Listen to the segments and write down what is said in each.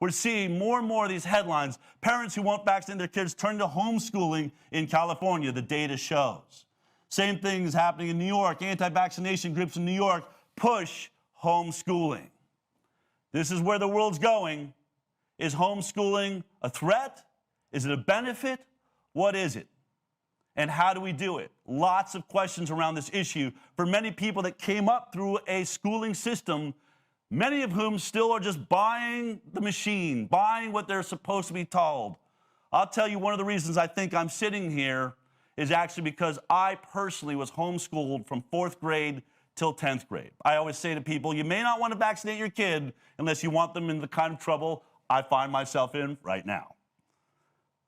We're seeing more and more of these headlines. Parents who won't vaccinate their kids turn to homeschooling in California, the data shows. Same thing is happening in New York. Anti-vaccination groups in New York push homeschooling. This is where the world's going. Is homeschooling a threat? Is it a benefit? What is it? And how do we do it? Lots of questions around this issue for many people that came up through a schooling system, many of whom still are just buying the machine, buying what they're supposed to be told. I'll tell you, one of the reasons I think I'm sitting here is actually because I personally was homeschooled from 4th grade till 10th grade. I always say to people, you may not want to vaccinate your kid unless you want them in the kind of trouble I find myself in right now.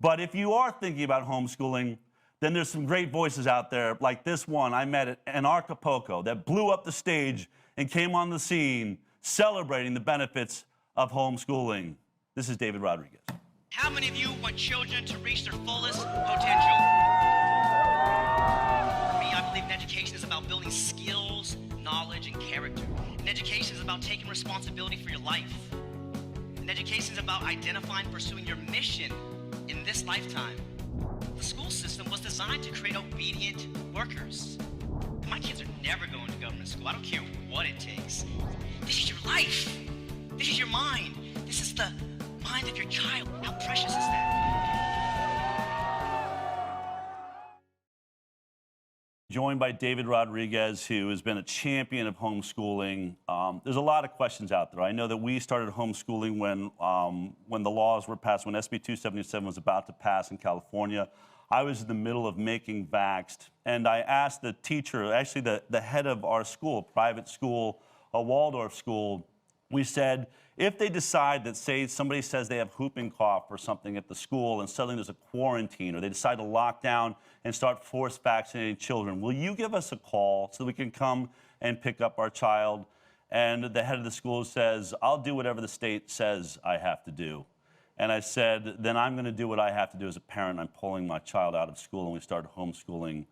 But if you are thinking about homeschooling, then there's some great voices out there, like this one I met at Anarchapulco that blew up the stage and came on the scene celebrating the benefits of homeschooling. This is David Rodriguez. How many of you want children to reach their fullest potential? For me, I believe that education is about building skills, knowledge, and character. And education is about taking responsibility for your life. And education is about identifying and pursuing your mission in this lifetime. The school system was designed to create obedient workers. And my kids are never going to government school. I don't care what it takes. This is your life. This is your mind. This is the mind of your child. How precious is that? Joined by David Rodriguez, who has been a champion of homeschooling. There's a lot of questions out there. I know that we started homeschooling when the laws were passed, when SB 277 was about to pass in California. I was in the middle of making Vaxxed, and I asked the teacher, actually the head of our school, private school, a Waldorf school, we said, if they decide that, say, somebody says they have whooping cough or something at the school and suddenly there's a quarantine, or they decide to lock down and start force vaccinating children, will you give us a call so we can come and pick up our child? And the head of the school says, I'll do whatever the state says I have to do. And I said, then I'm going to do what I have to do as a parent. I'm pulling my child out of school, and we started homeschooling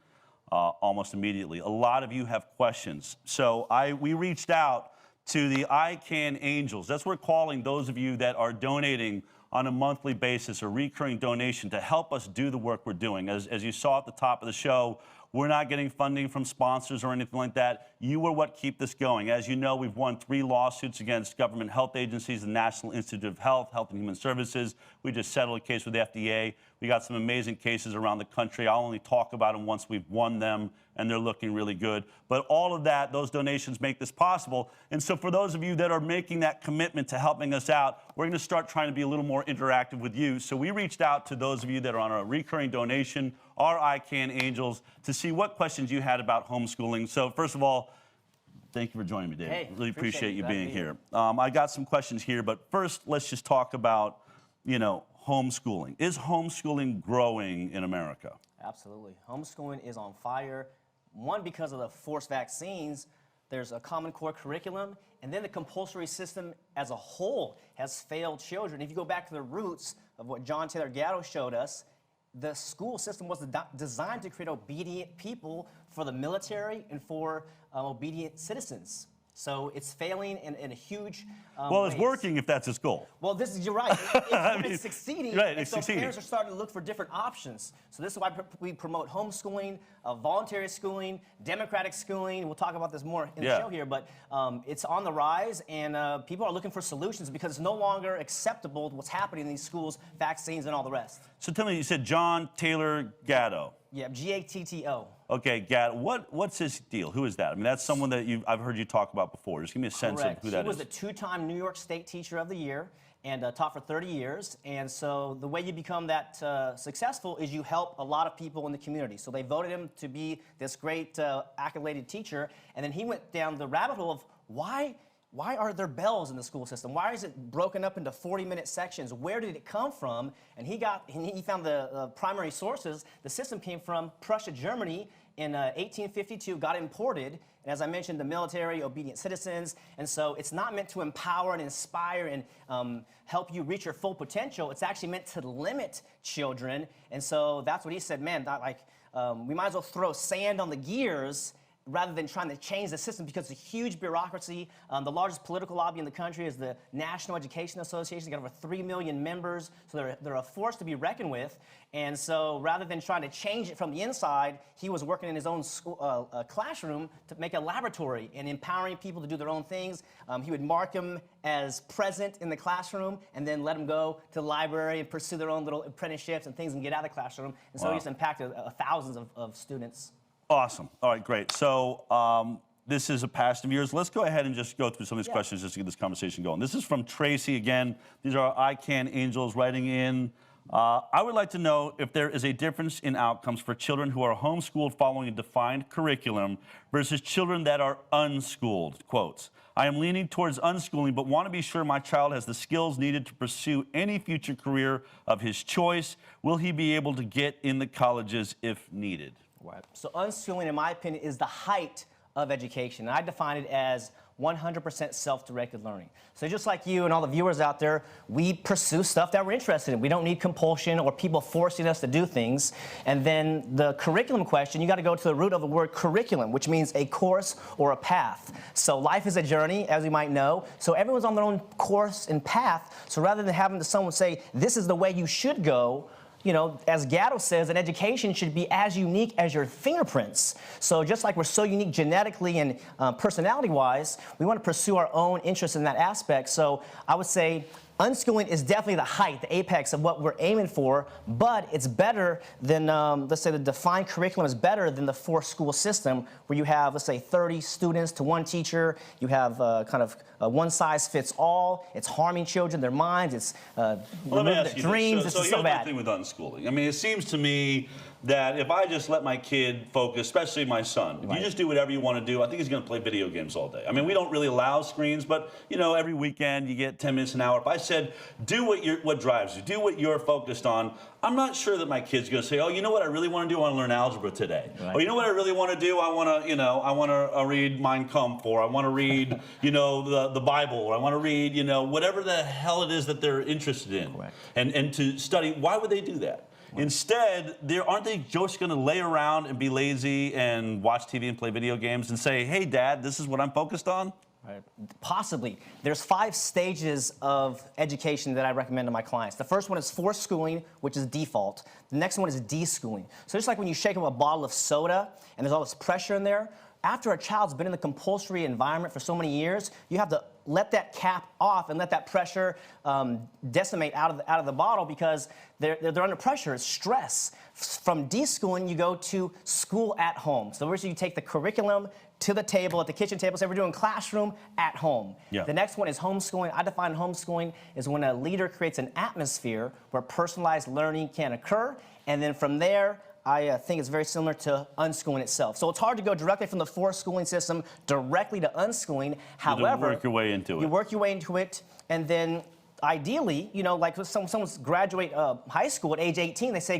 almost immediately. A lot of you have questions. So we reached out to the ICANN Angels. That's what we're calling those of you that are donating on a monthly basis, a recurring donation to help us do the work we're doing. As you saw at the top of the show, we're not getting funding from sponsors or anything like that. You are what keep this going. As you know, we've won 3 lawsuits against government health agencies, the National Institute of Health, Health and Human Services. We just settled a case with the FDA. We got some amazing cases around the country. I'll only talk about them once we've won them, and they're looking really good. But all of that, those donations make this possible. And so for those of you that are making that commitment to helping us out, we're going to start trying to be a little more interactive with you. So we reached out to those of you that are on a recurring donation, our ICANN Angels, to see what questions you had about homeschooling. So first of all, thank you for joining me, David. Hey, really appreciate you being here. here. I got some questions here, but first let's just talk about, homeschooling. Is homeschooling growing in America? Absolutely. Homeschooling is on fire. One, because of the forced vaccines, there's a Common Core curriculum, and then the compulsory system as a whole has failed children. If you go back to the roots of what John Taylor Gatto showed us, the school system was designed to create obedient people for the military and for obedient citizens. So it's failing in a huge well, it's ways. Working if that's its goal. Well, you're right. It's succeeding. Right, and it's so succeeding. Parents are starting to look for different options. So this is why we promote homeschooling, voluntary schooling, democratic schooling. We'll talk about this more in the show here, but it's on the rise, and people are looking for solutions because it's no longer acceptable what's happening in these schools, vaccines and all the rest. So tell me, you said John Taylor Gatto. Yeah, G-A-T-T-O. Okay, Gatto. What's his deal? Who is that? I mean, that's someone that I've heard you talk about before. Just give me a sense Correct. of who that is. He was the 2-time New York State Teacher of the Year and taught for 30 years. And so the way you become that successful is you help a lot of people in the community. So they voted him to be this great accoladed teacher. And then he went down the rabbit hole of why are there bells in the school system? Why is it broken up into 40-minute sections? Where did it come from? And he found the primary sources. The system came from Prussia, Germany in 1852, got imported. And as I mentioned, the military, obedient citizens. And so it's not meant to empower and inspire and help you reach your full potential. It's actually meant to limit children. And so that's what he said, man, we might as well throw sand on the gears rather than trying to change the system, because it's a huge bureaucracy. The largest political lobby in the country is the National Education Association. They've got over 3 million members, so they're a force to be reckoned with. And so rather than trying to change it from the inside, he was working in his own school, classroom to make a laboratory and empowering people to do their own things. He would mark them as present in the classroom and then let them go to the library and pursue their own little apprenticeships and things and get out of the classroom. And so Wow. he's impacted thousands of students. Awesome. All right, great. So this is a passion of yours. Let's go ahead and just go through some of these questions just to get this conversation going. This is from Tracy again. These are ICANN angels writing in. I would like to know if there is a difference in outcomes for children who are homeschooled following a defined curriculum versus children that are unschooled. Quotes, I am leaning towards unschooling, but want to be sure my child has the skills needed to pursue any future career of his choice. Will he be able to get in the colleges if needed? Right. So unschooling, in my opinion, is the height of education. And I define it as 100% self-directed learning. So just like you and all the viewers out there, we pursue stuff that we're interested in. We don't need compulsion or people forcing us to do things. And then the curriculum question, you got to go to the root of the word curriculum, which means a course or a path. So life is a journey, as we might know. So everyone's on their own course and path. So rather than having someone say, this is the way you should go, you know, as Gatto says, an education should be as unique as your fingerprints. So just like we're so unique genetically and personality-wise, we want to pursue our own interests in that aspect. So I would say unschooling is definitely the height, the apex of what we're aiming for, but it's better than, let's say the defined curriculum is better than the forced school system where you have, let's say, 30 students to one teacher. You have kind of one size fits all. It's harming children, their minds. It's Let me ask their you dreams. this. It's So just so here's my bad. thing with unschooling. I mean, it seems to me that if I just let my kid focus, especially my son, if you just do whatever you want to do, I think he's going to play video games all day. I mean, we don't really allow screens, but you know, every weekend you get 10 minutes an hour. If I said, do what drives you, do what you're focused on, I'm not sure that my kid's going to say, oh, you know what I really want to do? I want to learn algebra today. Right. Or you know what I really want to do? I want to, I want to read Mein Kampf, or I want to read, the Bible, or I want to read, whatever the hell it is that they're interested in. Correct. And to study. Why would they do that? Instead, aren't they just going to lay around and be lazy and watch TV and play video games and say, hey, Dad, this is what I'm focused on? Right. Possibly. There's 5 stages of education that I recommend to my clients. The first one is forced schooling, which is default. The next one is deschooling. So just like when you shake up a bottle of soda and there's all this pressure in there, after a child's been in the compulsory environment for so many years, you have to let that cap off and let that pressure decimate out of the bottle, because they're under pressure. It's stress. From deschooling, you go to school at home. So where you take the curriculum to the table, at the kitchen table. So we're doing classroom at home. Yeah. The next one is homeschooling. I define homeschooling as when a leader creates an atmosphere where personalized learning can occur, and then from there, I think it's very similar to unschooling itself. So it's hard to go directly from the forced schooling system directly to unschooling. However, work your way into it. You work your way into it, and then ideally, like when someone's graduate high school at age 18, they say,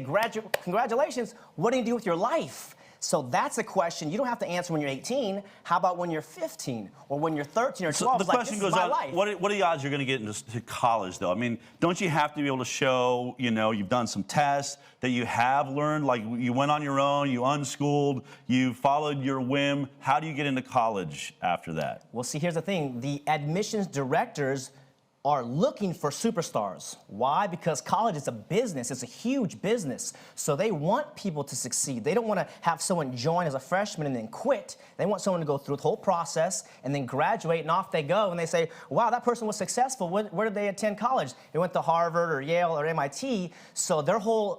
congratulations, what do you do with your life? So that's a question you don't have to answer when you're 18. How about when you're 15 or when you're 13 or 12? So the It's like, question this is goes my on, life. what are the odds you're going to get into college, though? I mean, don't you have to be able to show, you've done some tests, that you have learned, like you went on your own, you unschooled, you followed your whim? How do you get into college after that? Well, see, here's the thing. The admissions directors are looking for superstars. Why? Because college is a business. It's a huge business. So they want people to succeed. They don't want to have someone join as a freshman and then quit. They want someone to go through the whole process and then graduate, and off they go. And they say, wow, that person was successful. Where did they attend college? They went to Harvard or Yale or MIT. So their whole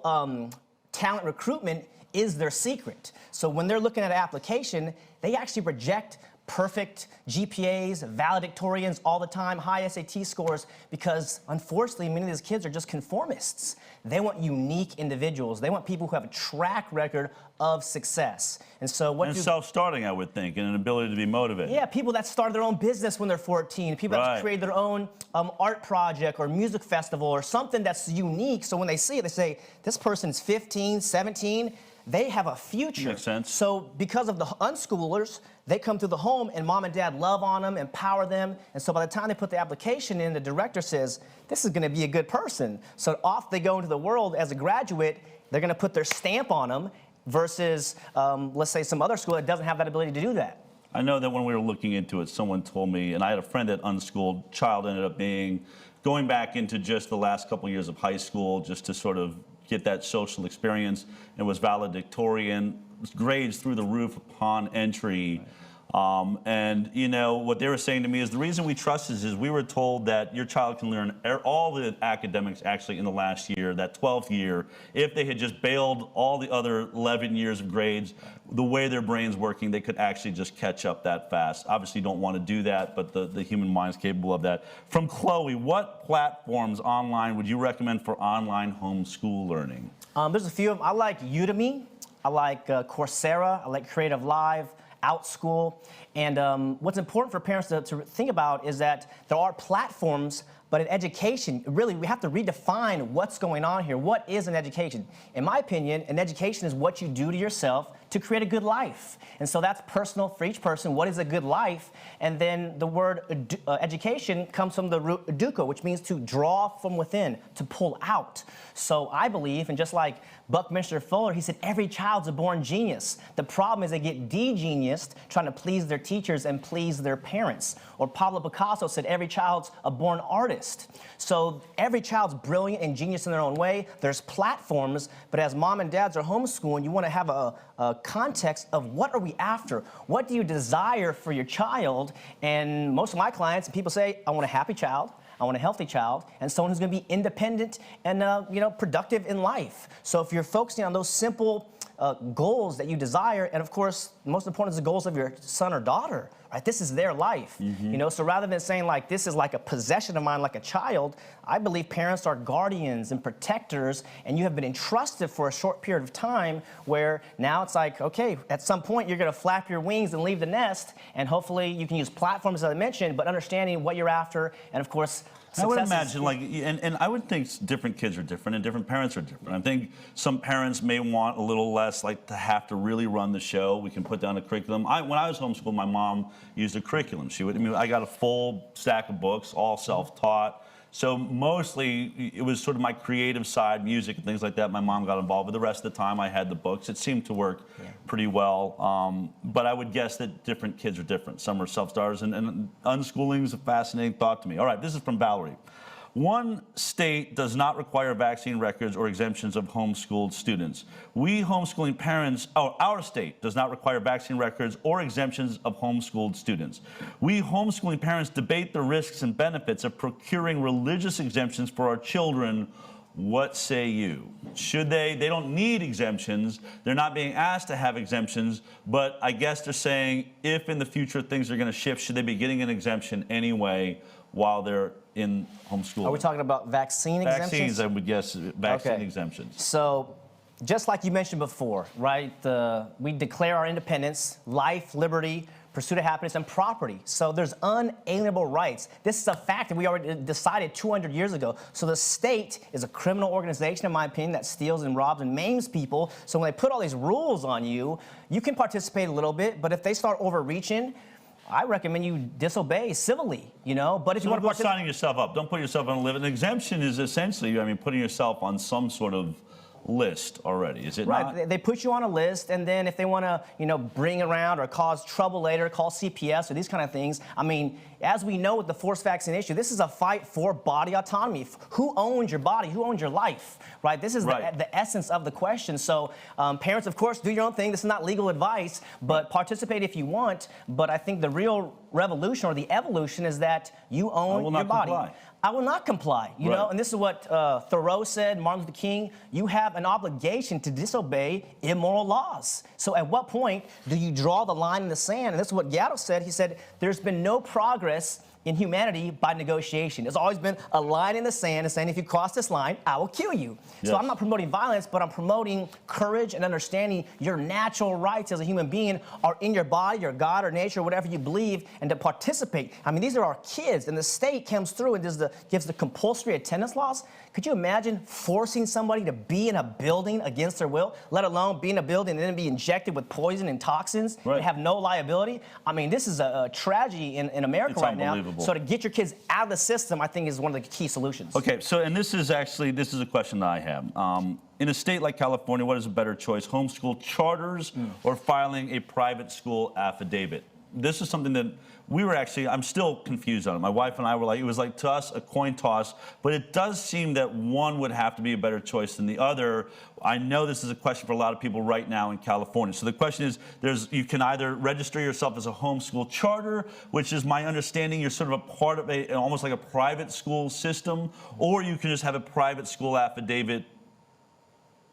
talent recruitment is their secret. So when they're looking at an application, they actually reject perfect GPAs, valedictorians all the time, high SAT scores, because unfortunately many of these kids are just conformists. They want unique individuals. They want people who have a track record of success. And so And self-starting, I would think, and an ability to be motivated. Yeah, people that started their own business when they're 14, people that created their own art project or music festival or something that's unique. So when they see it, they say, this person's 15, 17, they have a future. Makes sense. So because of the unschoolers, they come through the home and mom and dad love on them, empower them. And so by the time they put the application in, the director says, this is going to be a good person. So off they go into the world as a graduate. They're going to put their stamp on them. versus, let's say, some other school that doesn't have that ability to do that. I know that when we were looking into it, someone told me, and I had a friend that unschooled child ended up going back into just the last couple years of high school just to sort of get that social experience, and was valedictorian, grades through the roof upon entry. And you know what they were saying to me is the reason we trust this is we were told that your child can learn all the academics actually in the last year, that 12th year. If they had just bailed all the other 11 years of grades, the way their brain's working, they could actually just catch up that fast. Obviously, you don't want to do that, but the human mind's capable of that. From Chloe, what platforms online would you recommend for online homeschool learning? There's a few of them. I like Udemy. I like Coursera. I like Creative Live. OutSchool. And what's important for parents to think about is that there are platforms, but in education, really, we have to redefine what's going on here. What is an education? In my opinion, an education is what you do to yourself to create a good life. And so that's personal for each person. What is a good life? And then the word education comes from the root educo, which means to draw from within, to pull out. So I believe, and just like Buckminster Fuller, he said, every child's a born genius. The problem is they get de-geniused trying to please their teachers and please their parents. Or Pablo Picasso said, every child's a born artist. So every child's brilliant and genius in their own way. There's platforms, but as mom and dads are homeschooling, you want to have a context of what are we after? What do you desire for your child? And most of my clients, people say, I want a happy child. I want a healthy child, and someone who's going to be independent and productive in life. So if you're focusing on those simple goals that you desire, and of course, most important is the goals of your son or daughter, right? This is their life, So rather than saying like this is like a possession of mine, like a child, I believe parents are guardians and protectors, and you have been entrusted for a short period of time where now it's like, okay, at some point you're going to flap your wings and leave the nest, and hopefully you can use platforms as I mentioned, but understanding what you're after, and of course, I would imagine, like, and I would think different kids are different and different parents are different. I think some parents may want a little less, like, to have to really run the show. We can put down a curriculum. When I was homeschooled, my mom used a curriculum. I got a full stack of books, all self-taught. So mostly it was sort of my creative side, music and things like that. My mom got involved, but the rest of the time I had the books. It seemed to work pretty well. But I would guess that different kids are different. Some are self-starters, and unschooling is a fascinating thought to me. All right, this is from Valerie. One state does not require vaccine records or exemptions of homeschooled students. We homeschooling parents, our state does not require vaccine records or exemptions of homeschooled students. We homeschooling parents debate the risks and benefits of procuring religious exemptions for our children. What say you? Should they don't need exemptions. They're not being asked to have exemptions, but I guess they're saying if in the future things are going to shift, should they be getting an exemption anyway while they're in homeschooling? Are we talking about vaccine exemptions? Vaccines, I would guess, vaccine exemptions. So, just like you mentioned before, right? We declare our independence, life, liberty, pursuit of happiness, and property. So there's unalienable rights. This is a fact that we already decided 200 years ago. So the state is a criminal organization, in my opinion, that steals and robs and maims people. So when they put all these rules on you, you can participate a little bit, but if they start overreaching, I recommend you disobey civilly, But if you want to signing yourself up, don't put yourself on a list. An exemption is essentially, putting yourself on some sort of list already, is it not? Right, they put you on a list, and then if they want to, bring around or cause trouble later, call CPS or these kind of things. As we know with the forced vaccination issue, this is a fight for body autonomy. Who owns your body? Who owns your life? Right? This is the essence of the question. So parents, of course, do your own thing. This is not legal advice, but participate if you want. But I think the real revolution or the evolution is that you own your body. I will not comply, know, and this is what Thoreau said, Martin Luther King, you have an obligation to disobey immoral laws. So at what point do you draw the line in the sand? And this is what Gatto said. He said, there's been no progress in humanity by negotiation. There's always been a line in the sand and saying, if you cross this line, I will kill you. Yes. So I'm not promoting violence, but I'm promoting courage and understanding your natural rights as a human being are in your body, your God or nature, whatever you believe, and to participate. These are our kids, and the state comes through and gives the compulsory attendance laws. Could you imagine forcing somebody to be in a building against their will, let alone be in a building and then be injected with poison and toxins and have no liability? This is a tragedy in America right now. Unbelievable. So to get your kids out of the system, I think is one of the key solutions. Okay, so, and this is a question that I have. In a state like California, what is a better choice, homeschool charters or filing a private school affidavit? This is something that I'm still confused on it. My wife and I were like, it was like to us a coin toss, but it does seem that one would have to be a better choice than the other. I know this is a question for a lot of people right now in California. So the question is, you can either register yourself as a homeschool charter, which is my understanding, you're sort of a part of almost like a private school system, or you can just have a private school affidavit.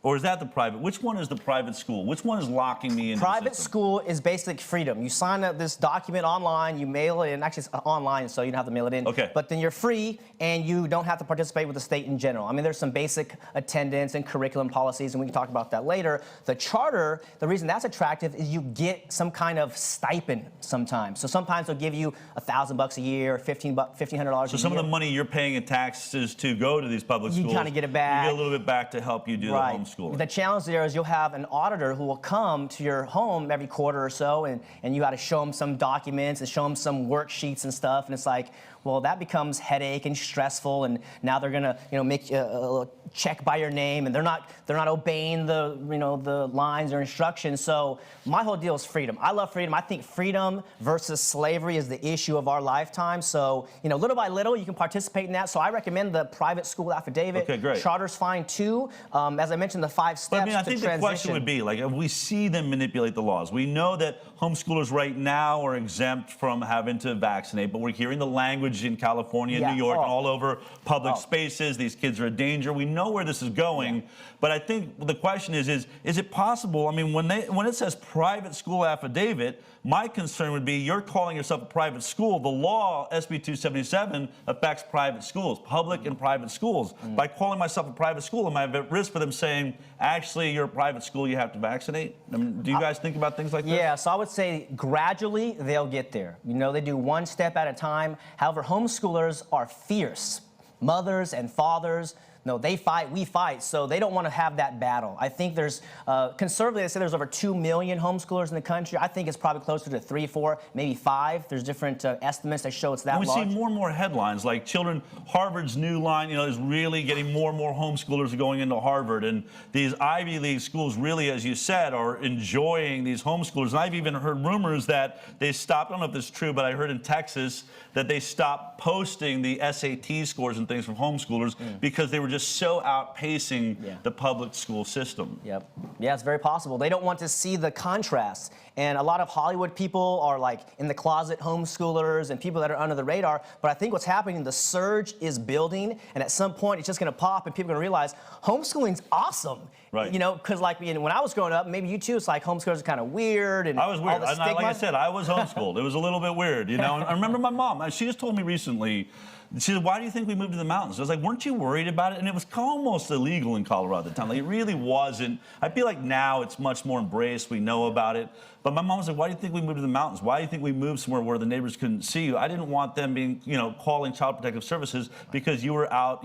Or is that the private? Which one is the private school? Which one is locking me in? Private school is basic freedom. You sign up this document online, you mail it in. Actually, it's online, so you don't have to mail it in. Okay. But then you're free, and you don't have to participate with the state in general. I mean, there's some basic attendance and curriculum policies, and we can talk about that later. The charter, the reason that's attractive is you get some kind of stipend sometimes. So sometimes they'll give you $1,000 a year, or $1,500 a year. So some of the money you're paying in taxes to go to these public schools, you kind of get it back. You get a little bit back to help you do the homeschooling. The challenge there is you'll have an auditor who will come to your home every quarter or so, and you got to show them some documents and show them some worksheets and stuff, and it's like, well, that becomes headache and stressful, and now they're gonna, make a check by your name, and they're not obeying the, the lines or instructions. So my whole deal is freedom. I love freedom. I think freedom versus slavery is the issue of our lifetime. So, little by little, you can participate in that. So I recommend the private school affidavit. Okay, great. Charter's fine too. As I mentioned, the 5 steps. I think the question would be, like, if we see them manipulate the laws, we know that homeschoolers right now are exempt from having to vaccinate, but we're hearing the language in California, New York, and all over public spaces. These kids are a danger. We know where this is going, but I think the question is it possible? I mean, when it says private school affidavit, my concern would be you're calling yourself a private school. The law, SB 277, affects private schools, public and private schools. By calling myself a private school, am I at risk for them saying, actually, you're a private school, you have to vaccinate? I mean, do you guys think about things like this? Yeah, so I would say gradually they'll get there. They do one step at a time. However, homeschoolers are fierce. Mothers and fathers, no, they fight, we fight, so they don't want to have that battle. I think there's, conservatively, they say there's over 2 million homeschoolers in the country. I think it's probably closer to 3, 4, maybe 5. There's different estimates that show it's that large. We see more and more headlines, like Harvard's new line, is really getting more and more homeschoolers going into Harvard. And these Ivy League schools really, as you said, are enjoying these homeschoolers. And I've even heard rumors that they stopped, I don't know if this is true, but I heard in Texas that they stopped posting the SAT scores and things from homeschoolers because they were just so outpacing the public school system. Yep. Yeah, it's very possible. They don't want to see the contrast. And a lot of Hollywood people are like in the closet homeschoolers and people that are under the radar. But I think what's happening, the surge is building. And at some point, it's just going to pop and people are going to realize homeschooling's awesome. Right. Because like when I was growing up, maybe you too, it's like homeschoolers are kind of weird. And I was weird. All the stigma. Like I said, I was homeschooled. It was a little bit weird, And I remember my mom, she just told me recently, she said, why do you think we moved to the mountains? I was like, weren't you worried about it? And it was almost illegal in Colorado at the time. Like, it really wasn't. I feel like now it's much more embraced. We know about it. But my mom was like, why do you think we moved to the mountains? Why do you think we moved somewhere where the neighbors couldn't see you? I didn't want them being, calling Child Protective Services because you were out,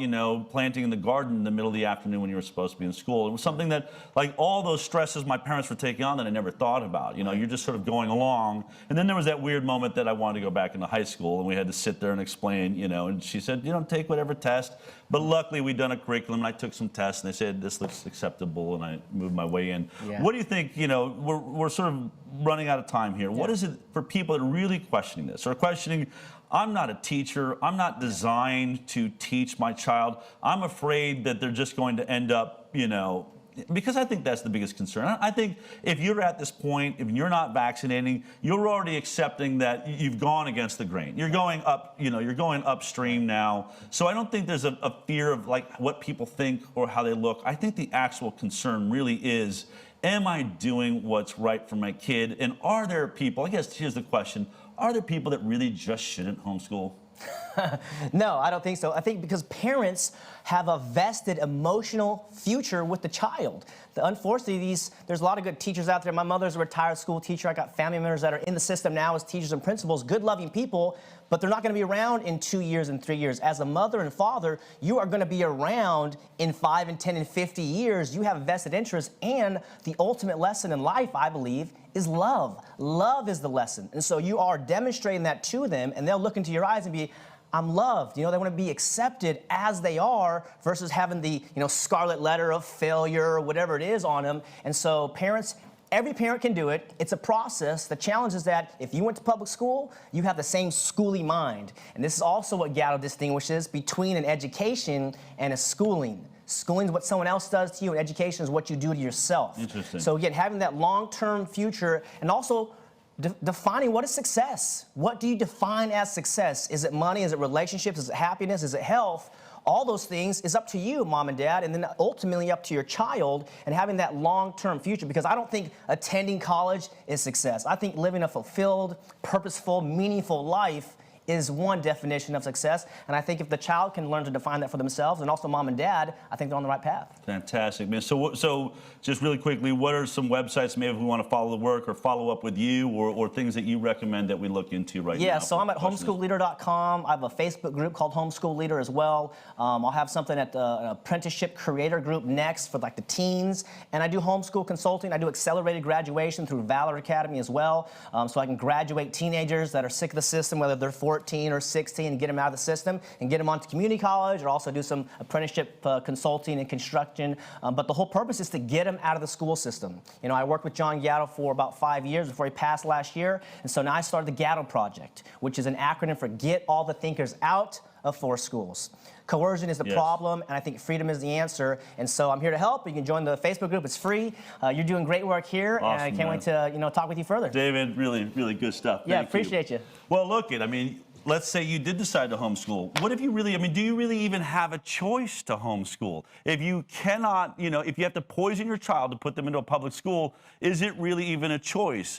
planting in the garden in the middle of the afternoon when you were supposed to be in school. It was something that, like, all those stresses my parents were taking on that I never thought about. You're just sort of going along. And then there was that weird moment that I wanted to go back into high school, and we had to sit there and explain, and she said, take whatever test. But luckily, we'd done a curriculum, and I took some tests, and they said, this looks acceptable, and I moved my way in. Yeah. What do you think, we're sort of running out of time here. Yeah. What is it for people that are really questioning this, or questioning, I'm not a teacher, I'm not designed to teach my child, I'm afraid that they're just going to end up, because I think that's the biggest concern. I think if you're at this point, if you're not vaccinating, you're already accepting that you've gone against the grain. You're going up, you're going upstream now. So I don't think there's a fear of like what people think or how they look. I think the actual concern really is, am I doing what's right for my kid? And are there people, I guess here's the question, are there people that really just shouldn't homeschool? No, I don't think so. I think because parents have a vested emotional future with the child. Unfortunately, there's a lot of good teachers out there. My mother's a retired school teacher. I got family members that are in the system now as teachers and principals, good, loving people. but they're not going to be around in 2 years and 3 years. As a mother and father, you are going to be around in 5 and 10 and 50 years. You have vested interest, and the ultimate lesson in life, I believe, is love. Love is the lesson. And so you are demonstrating that to them, and they'll look into your eyes and be, I'm loved. You know, they want to be accepted as they are versus having the, scarlet letter of failure or whatever it is on them. And so parents, every parent can do it. It's a process. The challenge is that if you went to public school, you have the same schooly mind. And this is also what Gatto distinguishes between an education and a schooling. Schooling is what someone else does to you, and education is what you do to yourself. Interesting. So again, having that long-term future, and also defining what is success. What do you define as success? Is it money? Is it relationships? Is it happiness? Is it health? All those things is up to you, mom and dad, and then ultimately up to your child, and having that long-term future, because I don't think attending college is success. I think living a fulfilled, purposeful, meaningful life is one definition of success, and I think if the child can learn to define that for themselves, and also mom and dad, I think they're on the right path. Fantastic, man. So just really quickly, what are some websites maybe if we want to follow the work or follow up with you, or things that you recommend that we look into right now? Yeah, so I'm at homeschoolleader.com. I have a Facebook group called Homeschool Leader as well. I'll have something at the apprenticeship creator group next for like the teens, and I do homeschool consulting. I do accelerated graduation through Valor Academy as well, so I can graduate teenagers that are sick of the system, whether they're 14 or 16, and get them out of the system and get them onto community college, or also do some apprenticeship consulting and construction. But the whole purpose is to get them out of the school system. You know, I worked with John Gatto for about 5 years before he passed last year, and so now I started the Gatto Project, which is an acronym for Get All the Thinkers Out of Forced Schools. Coercion is the problem, and I think freedom is the answer. And so I'm here to help. You can join the Facebook group. It's free. You're doing great work here, Awesome, and I can't wait to talk with you further. David, really, really good stuff. Yeah, Thank appreciate you. Well, look, let's say you did decide to homeschool. What if you really, do you really even have a choice to homeschool? If you cannot, if you have to poison your child to put them into a public school, is it really even a choice?